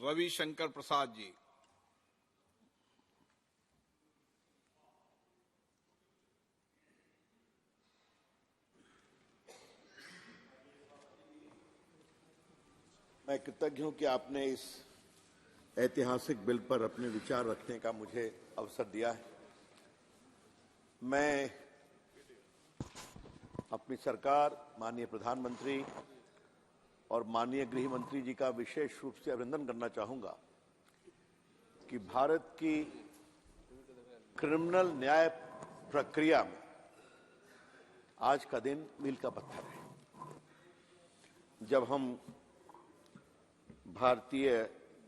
रविशंकर प्रसाद जी। मैं कृतज्ञ हूं कि आपने इस ऐतिहासिक बिल पर अपने विचार रखने का मुझे अवसर दिया है। मैं अपनी सरकार, माननीय प्रधानमंत्री और माननीय गृह मंत्री जी का विशेष रूप से अभिनंदन करना चाहूंगा कि भारत की क्रिमिनल न्याय प्रक्रिया में आज का दिन मील का पत्थर है। जब हम भारतीय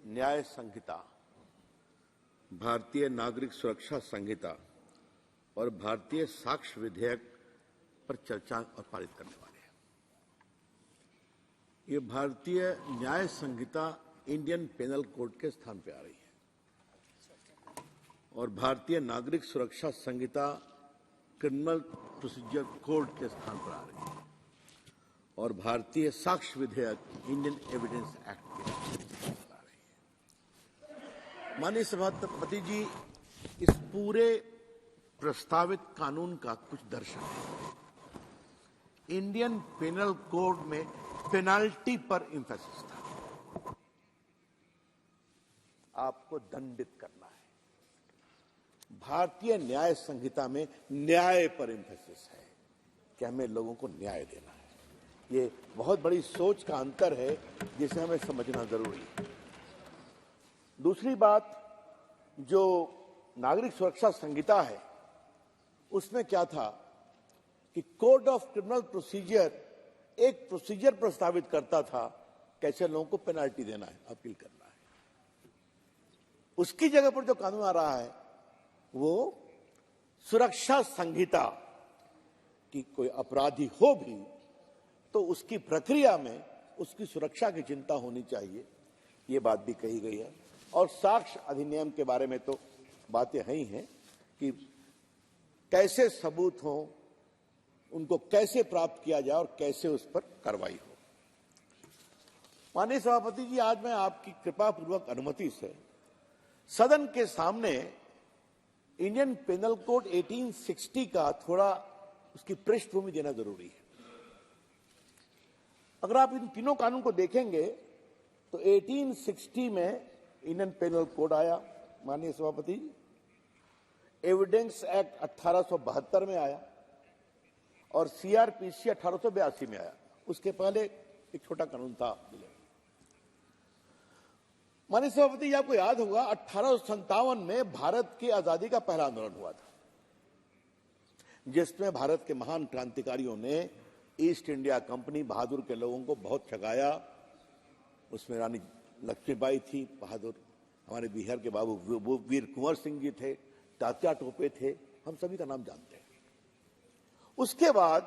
न्याय संहिता, भारतीय नागरिक सुरक्षा संहिता और भारतीय साक्ष्य विधेयक पर चर्चा और पारित करने वाले हैं। ये भारतीय न्याय संहिता इंडियन पेनल कोड के स्थान पर आ रही है और भारतीय नागरिक सुरक्षा संहिता क्रिमिनल प्रोसीजर कोड के स्थान पर आ रही है और भारतीय साक्ष्य विधेयक इंडियन एविडेंस एक्ट के स्थान पर आ रही है। माननीय सभापति जी, इस पूरे प्रस्तावित कानून का कुछ दर्शन है। इंडियन पेनल कोड में पेनाल्टी पर एम्फेसिस था। आपको दंडित करना है। भारतीय न्याय संहिता में न्याय पर एम्फेसिस है कि हमें लोगों को न्याय देना है। ये बहुत बड़ी सोच का अंतर है जिसे हमें समझना जरूरी है। दूसरी बात, जो नागरिक सुरक्षा संहिता है उसमें क्या था कि कोड ऑफ क्रिमिनल प्रोसीजर एक प्रोसीजर प्रस्तावित करता था कैसे लोगों को पेनाल्टी देना है, अपील करना है। उसकी जगह पर जो कानून आ रहा है वो सुरक्षा संहिता कि कोई अपराधी हो भी तो उसकी प्रक्रिया में उसकी सुरक्षा की चिंता होनी चाहिए, ये बात भी कही गई है। और साक्ष्य अधिनियम के बारे में तो बातें हैं ही हैं कि कैसे सबूत हो, उनको कैसे प्राप्त किया जाए और कैसे उस पर कार्रवाई हो। माननीय सभापति जी, आज मैं आपकी कृपा पूर्वक अनुमति से सदन के सामने इंडियन पेनल कोड 1860 का थोड़ा उसकी पृष्ठभूमि देना जरूरी है। अगर आप इन तीनों कानून को देखेंगे तो 1860 में इंडियन पेनल कोड आया, माननीय सभापति जी। एविडेंस एक्ट 1872 में आया और सीआरपीसी 1882 में आया। उसके पहले एक छोटा कानून था। माननीय सभापति जी, आपको याद होगा 1857 में भारत की आजादी का पहला आंदोलन हुआ था जिसमें भारत के महान क्रांतिकारियों ने ईस्ट इंडिया कंपनी बहादुर के लोगों को बहुत ठगाया। उसमें रानी लक्ष्मीबाई थी बहादुर, हमारे बिहार के बाबू वीर कुंवर सिंह जी थे, तात्या टोपे थे, हम सभी का नाम जानते हैं। उसके बाद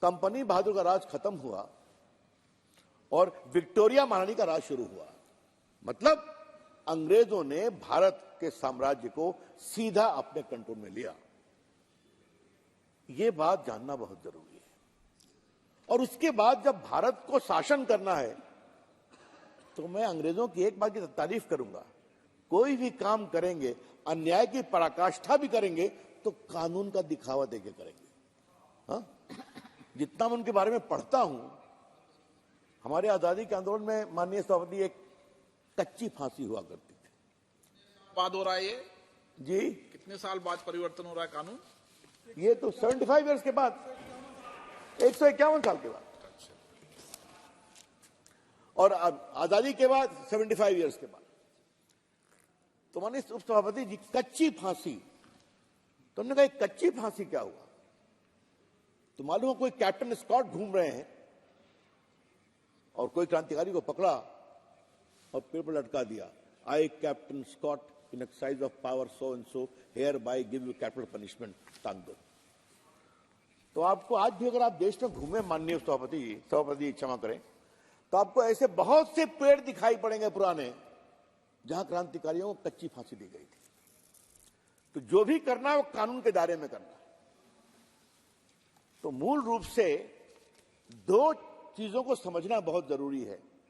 कंपनी बहादुर का राज खत्म हुआ और विक्टोरिया महारानी का राज शुरू हुआ। मतलब अंग्रेजों ने भारत के साम्राज्य को सीधा अपने कंट्रोल में लिया। यह बात जानना बहुत जरूरी है। और उसके बाद जब भारत को शासन करना है तो मैं अंग्रेजों की एक बात की तारीफ करूंगा, कोई भी काम करेंगे, अन्याय की पराकाष्ठा भी करेंगे तो कानून का दिखावा देके करेंगे। हाँ, जितना मैं उनके बारे में पढ़ता हूं, हमारे आजादी के आंदोलन में माननीय सभापति एक कच्ची फांसी हुआ करती थी। बाद हो रहा है ये जी, कितने साल बाद परिवर्तन हो रहा है कानून? ये तो 75 इयर्स के बाद, 151 साल के बाद, और आजादी के बाद 75 इयर्स के बाद। तो माननीय उपसभापति जी, कच्ची फांसी, तो हमने कहा कच्ची फांसी क्या हुआ? तो मालूम हो कोई कैप्टन स्कॉट घूम रहे हैं और कोई क्रांतिकारी को पकड़ा और पेड़ पर लटका दिया। I captain Scott in exercise of power so and so hereby give you capital punishment, टांग दो। तो आपको आज भी अगर आप देश में घूमे, माननीय सभापति क्षमा करें, तो आपको ऐसे बहुत से पेड़ दिखाई पड़ेंगे पुराने जहां क्रांतिकारियों को कच्ची फांसी दी गई थी। तो जो भी करना है वो कानून के दायरे में करना है। तो मूल रूप से दो चीजों को समझना बहुत जरूरी है।